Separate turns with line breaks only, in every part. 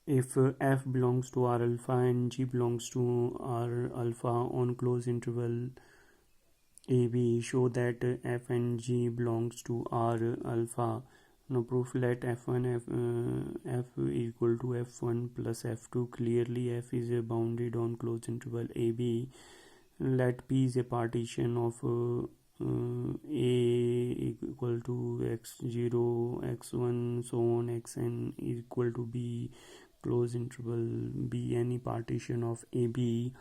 If f belongs to R alpha and g belongs to R alpha on closed interval AB, show that f and g belongs to R alpha. Now proof: let f equal to f1 plus f2. Clearly f is bounded on closed interval AB. Let P is a partition of A equal to x0, x1, so on, xn equal to B, close interval B, any partition of AB.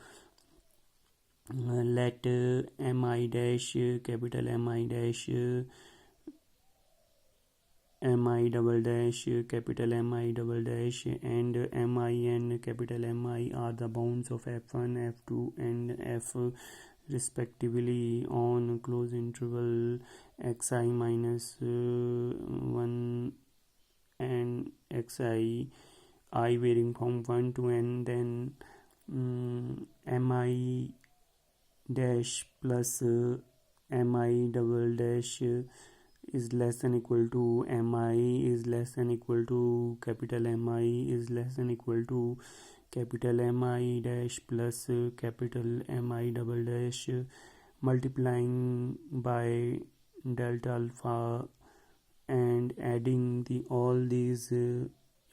Let mi dash, capital Mi dash, mi double dash, capital Mi double dash, and mi and capital Mi are the bounds of f1, f2 and f respectively on close interval xi minus 1 and xi, I varying from 1 to n. Then mi dash plus mi double dash is less than equal to mi is less than equal to capital Mi is less than equal to capital Mi dash plus capital Mi double dash, multiplying by delta alpha and adding all these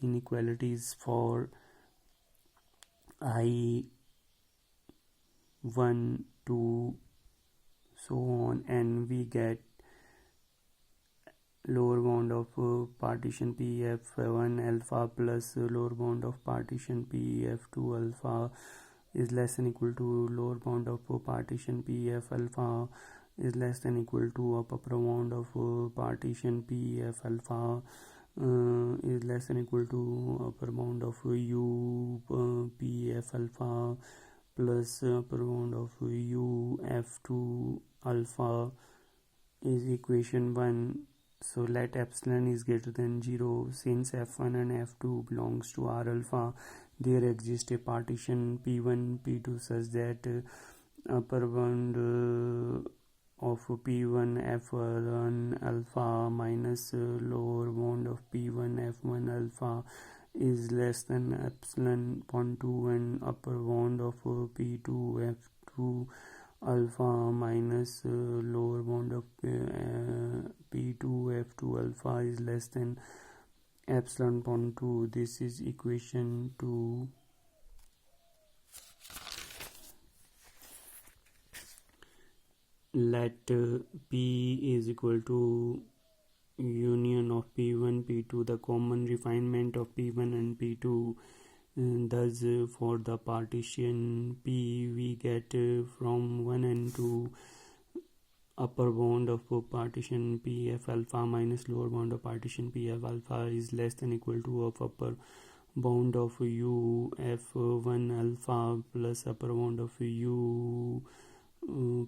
inequalities for I 1, 2, so on, and we get lower bound of partition Pf1 alpha plus lower bound of partition Pf2 alpha is less than equal to lower bound of partition Pf alpha is less than equal to upper bound of partition Pf alpha is less than equal to upper bound of u Pf alpha plus upper bound of u f2 alpha is equation 1. So let epsilon is greater than 0. Since f1 and f2 belongs to R alpha, there exists a partition P1, P2 such that upper bound of P1 f1 alpha minus lower bound of P1 f1 alpha is less than epsilon upon 2, and upper bound of P2 f2 alpha minus lower bound of P2 f2 alpha is less than epsilon upon 2. This is equation 2. Let P is equal to union of P1 P2, the common refinement of P1 and P2. Thus for the partition P we get from 1 and 2 upper bound of partition Pf alpha minus lower bound of partition Pf alpha is less than equal to of upper bound of u f1 alpha plus upper bound of u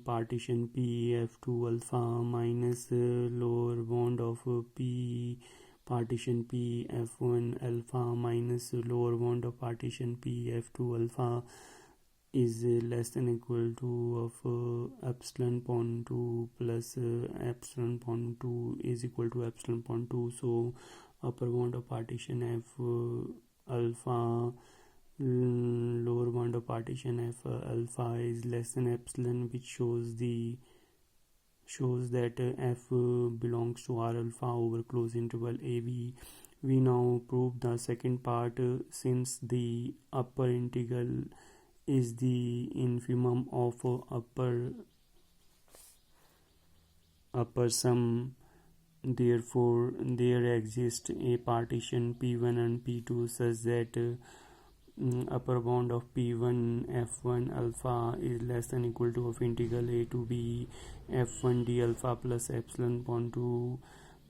partition Pf2 alpha minus lower bound of P partition Pf1 alpha minus lower bound of partition Pf2 alpha is less than equal to of epsilon upon 2 plus epsilon upon 2 is equal to epsilon upon 2. So upper bound of partition F alpha lower bound of partition F alpha is less than epsilon, which shows that f belongs to R alpha over closed interval AB. We now prove the second part. Since the upper integral is the infimum of upper sum, therefore there exists a partition P1 and P2 such that upper bound of P1 f1 alpha is less than equal to of integral a to b f1 d alpha plus epsilon upon 2,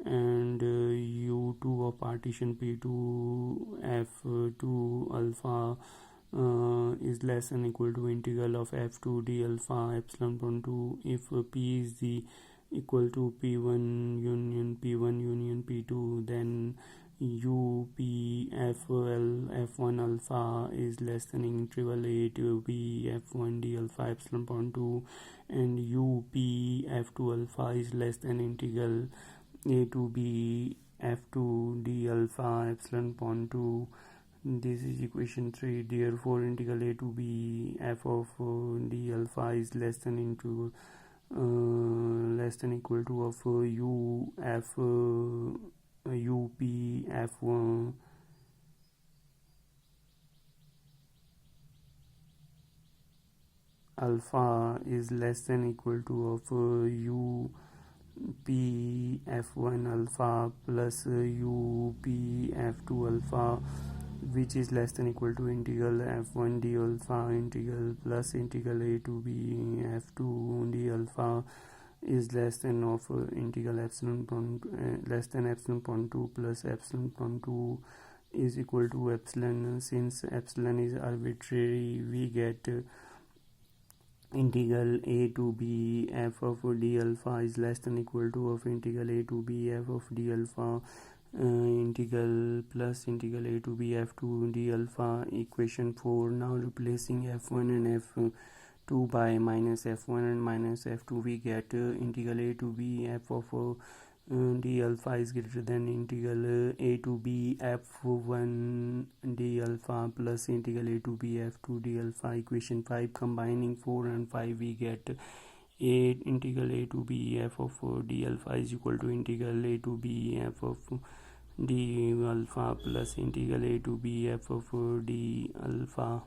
and u2 of partition P2 f2 alpha is less than equal to integral of f2 d alpha epsilon upon 2. If p is the equal to P1 union P2, then u p f1 alpha is less than interval a to b f1 d alpha epsilon upon 2, and u p f2 alpha is less than integral a to b f2 d alpha epsilon upon 2. This is equation 3. Therefore, integral a to b f of d alpha is less than equal to of u f u p f1 alpha is less than equal to of u p f1 alpha plus u p f2 alpha, which is less than equal to integral f1 d alpha integral plus integral a to b f2 d alpha is less than of integral epsilon upon less than epsilon upon 2 plus epsilon upon 2 is equal to epsilon. Since epsilon is arbitrary, we get integral a to b f of d alpha is less than equal to of integral a to b f of d alpha integral plus integral a to b f2 d alpha. Equation 4. Now replacing f1 and f2 by minus f1 and minus f2, we get integral a to b f of d alpha is greater than integral a to b f1 d alpha plus integral a to b f2 d alpha. Equation 5. Combining 4 and 5, we get integral a to b f of d alpha is equal to integral a to b f of d alpha plus integral a to b f of d alpha.